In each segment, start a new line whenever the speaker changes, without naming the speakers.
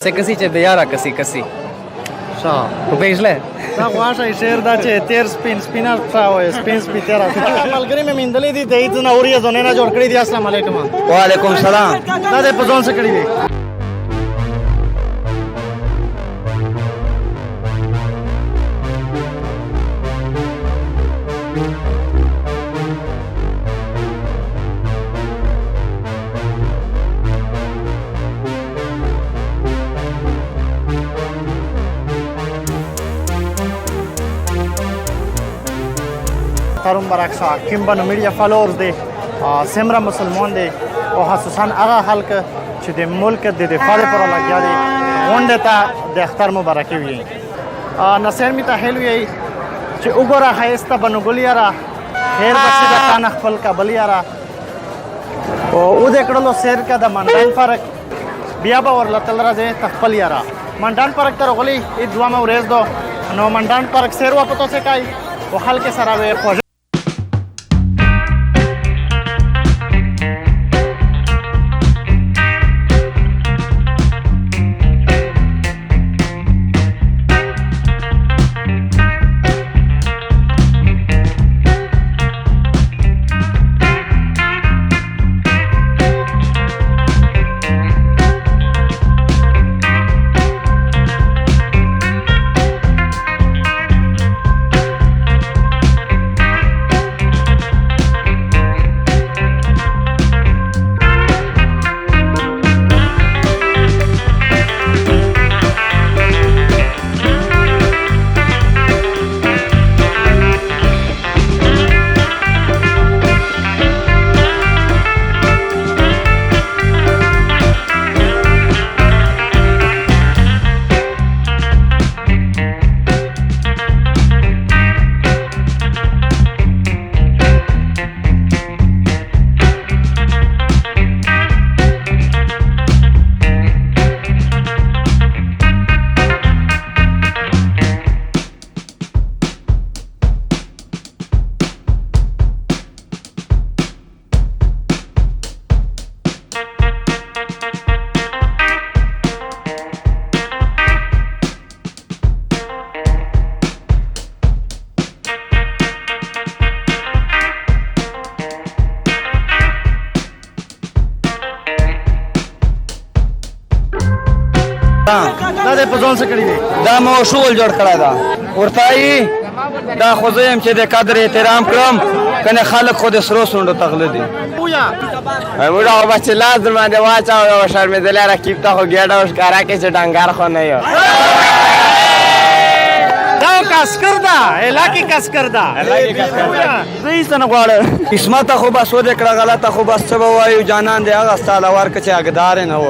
Se کسی چې د یاره کسی
ښه
خو پېژنې
دا غواړی شعر دا چې تیر سپین سپینر ښه وایي سپین سپیتره ملګري مې میندلې دي د هېڅ نه اوري ځونې نه جوړ کړي دي السلام علیکم
وعلیکم سلام
دا دې په ځون څه کړي دي تارون برعکسا کیمبانو میډیا فالوورز دي سمره مسلمان دي او خصوصا هغه خلک چې د ملک د دفاع لپاره لګیا دي غونډه ته د اختر مبارکي وي نصر می ته هیل وي چې وګوره ښایسته بنو ګل یاره خیر بچي د تانه خپل کابل یاره او د کړلو سیر کا د منډان فرق بیا به ورلتل راځي تخپل یاره منډان فرق تر غلي ای دوامه ورځ دو نو منډان فرق سیر واپتو څه کوي او خلک سره به دا دې په ځون څه کړي دي
دا مو شغل جوړ کړی دا ورته یې دا خو زه یم چې د قدر احترام کړم کنه خلک خو د سرو سونډو تغله دي
بویا
موږ هغه بچ لاس در باندې واچاو او شرمېدلی رقیب ته خو ګېډه وښکاره کړي چې ډنګر خو نه یو
دا کاسکر ده علاقې کاسکر ده
زه هېڅ نه غواړم قسمته خو بس ودې کړه غلطه خو بس څه به وایو جانان دی هغه ستا له ورکړه چې حقدار یې نه و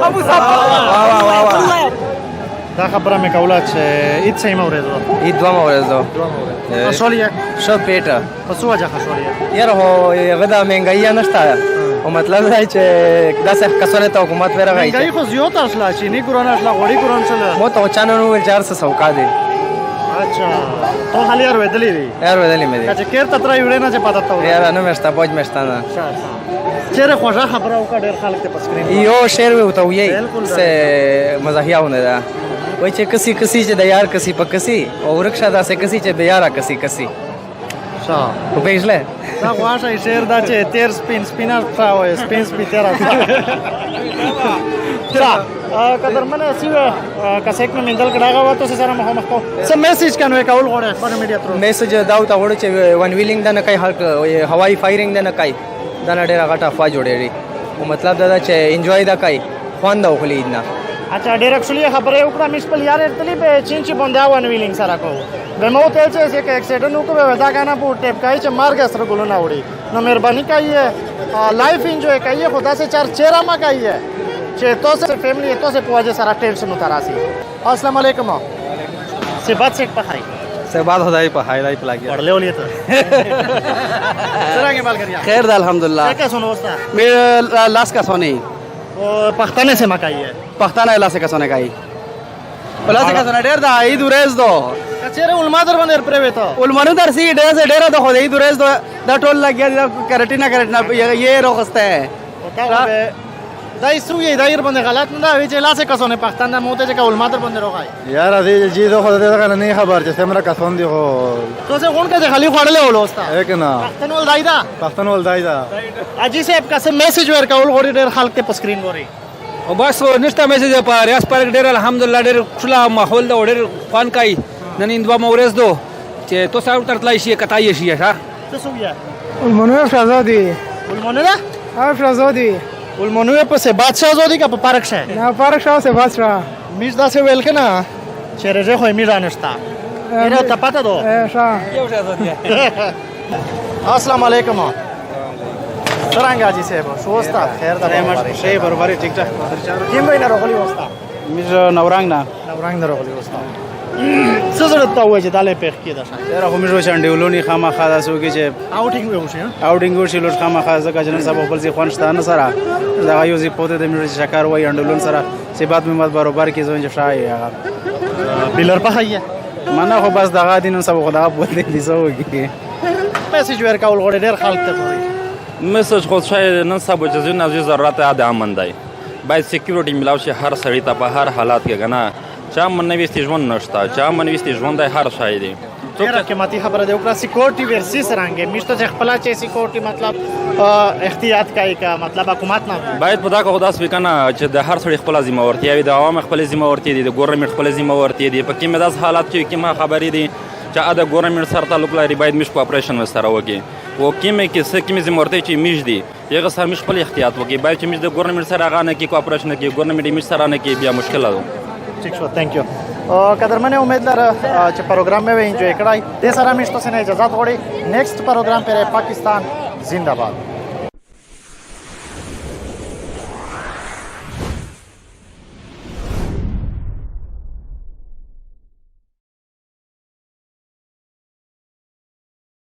دا خبره مې کوله چې عید صحیحه ورځ وه
عید دومه ورځ ده
خوشحال یې
ښه پیټه
په څه وجه خوشحال یې
یاره خو هغه د مهنګایي نشته او مطلب دا چې داسې کسانو ته حکومت ورغی
مهنګایي خو زیاته شله چیني ګرانه شله غوړي ګران شله
مو ته چا نه وویل چې هر څه سوکا دی
اچھا تو خالی اورېدلې دي
اورېدلې مې دي
که چېرته تر یوړې نه چې پته ته
یاره نه مې شته پوج مې شته نه
چېرې خوږه خبره وکړه ډېر خلک ته په سکرین
یو شعر مې ورته ویل څه مزاحیهونه ده وایي چې کسی چې د یار کسی په کسی او ورک شه داسې کسی چې د یاره کسی
ښه
خو پېژنې
دا غواړی شعر دا چې تیر سپین سپینر ښه وایي سپین سپیتره قدرمنه سیوه کسیک مې میندل کړه هغه وته سره مخامخ کو څه میسج کنوي کول غواړي خبر میډیا تر
میسج دا ته وړو چې ون ویلینګ د نه کوي هوایي فایرینګ د نه کوي دا نه ډېره غټه افوا جوړېږي او مطلب دا چې انجوای دا کوي خوند او خلی نه
اچھا ډېر اکچولی خبره وکړه مې خپل یار ارتلی به چین چې باندې ون ویلینګ سره کو به مو ته چې یک اکسیډنټ وکړو ودا کنه په ټیپ کوي چې مارګ سره ګلو نه وړي نو مهرباني کوي لایف انجوای کوي خدا سے چار چهره ما کوي چې تاسو فیملی تاسو په وجه سره ټینشن وتراسي السلام علیکم سے بات سے پخای
سے بعد خدای په هایلای په لاګي
پڑھ لے ولیے تو څنګه بال کړیا
خیر ده الحمدلله
क्या सुनो उसका
مې لاس کا سونی
वो पख्ताने से मकाई है
پښتانه لاس کا سونه کوي لاس کا سونه ډېر ده عید ورځ ده
کچېره علما در باندې پرې وته
علمانو درسي ډېر ده خو عید ورځ ده ټول لګیا دي کرټینا یې روغسته
دای سوی دایر باندې غلط نه دا وی چې لاسه کسونه پښتون د موته چې کول ماتر باندې روغای
یار دې جی دو خو دې نه خبر چې سمره کسون دی خو
تو څه غون کې خالی خوړلې ولوستا
یک نه
پښتون ول دایدا
پښتون ول دایدا
اجي صاحب کا څه میسج ورکول غوړي ډېر خلک ته په سکرین غوري
او بس نشته میسج په ریاض پارک ډېر الحمدلله ډېر خلا ماحول دا ډېر فن کوي نن اندوا مورز دو چې تو ساو ترتلای شي کتای شي ها
څه سویا
المنوی شاهزادی
ولمونه ده
شاهزادی
ولمونه په سه بادشاہ زودي کا په پارک شه
نه پارک شاه سے بادشاہ
میز دا څه ویل کنه چې رجه خو میز انشتا ایره ته پته دو
شاه
السلام علیکم څنګه اجي صاحب شوستا خیر دا
شی برابر ټیک ټاک
کیم به نه راغلی وستا
میر نورنګ نه
نورنګ نه راغلی وستا څه ضرورت تا وای چې داله پېخ کې ده
یار خو میر وشان دیولونی خامہ خاص وګی چې
اوټینګ وې وشه
اوټینګ ورشي لور خامہ خاص ځکه جنن صاحب خپل ځي خوانشته نه سره دا یو ځي پوته د میر شکر وای انډولون سره سی بات مې مت برابر کې زون شای
بیلر په هيا
منه خو بس دغه دین صاحب خدا بوله دي سوګي
میسج ورکول غوړي ډېر خلک ته وای
مسج خود شاید نن سبا جزین از ضرورت عاد امن دی باید سکیورټي ملاو شي هر سړی ته په هر حالات کې غنا چا منويستي ژوند نشتا چا منويستي ژوند دی هر شای دی
ډېر قیمتي خبره ده اوکرا سکیورټي ورسي سرانګه میشته چې خپل چې سکیورټي مطلب احتیاط کوي کا مطلب حکومت نه
باید په دا کو خداس وکنه چې د هر سړی خپل ذمہ ورتیا وي د عوام خپل ذمہ ورتیا دي د ګورنمنت خپل ذمہ ورتیا دي په کې مداس حالات کې ما خبرې دي چې اده ګورنمنت سره تعلق لري باید مش په اپریشن وسره وږي و کیمه کې څه کیمه ذمہ ورتیا چې میش دي یغه سره مش خپل احتیاط وږي باید چې مش د ګورنمنت سره غانه کې کوپریشن کې ګورنمنت مش سره نه کې بیا مشکل ده
ٹھیک شو تھینک یو قدرمن امید لرم چې پروګرام مې انجوای کړای دې سره مې تاسو نه اجازه غواړي نیکسٹ پروګرام پر پاکستان زنده باد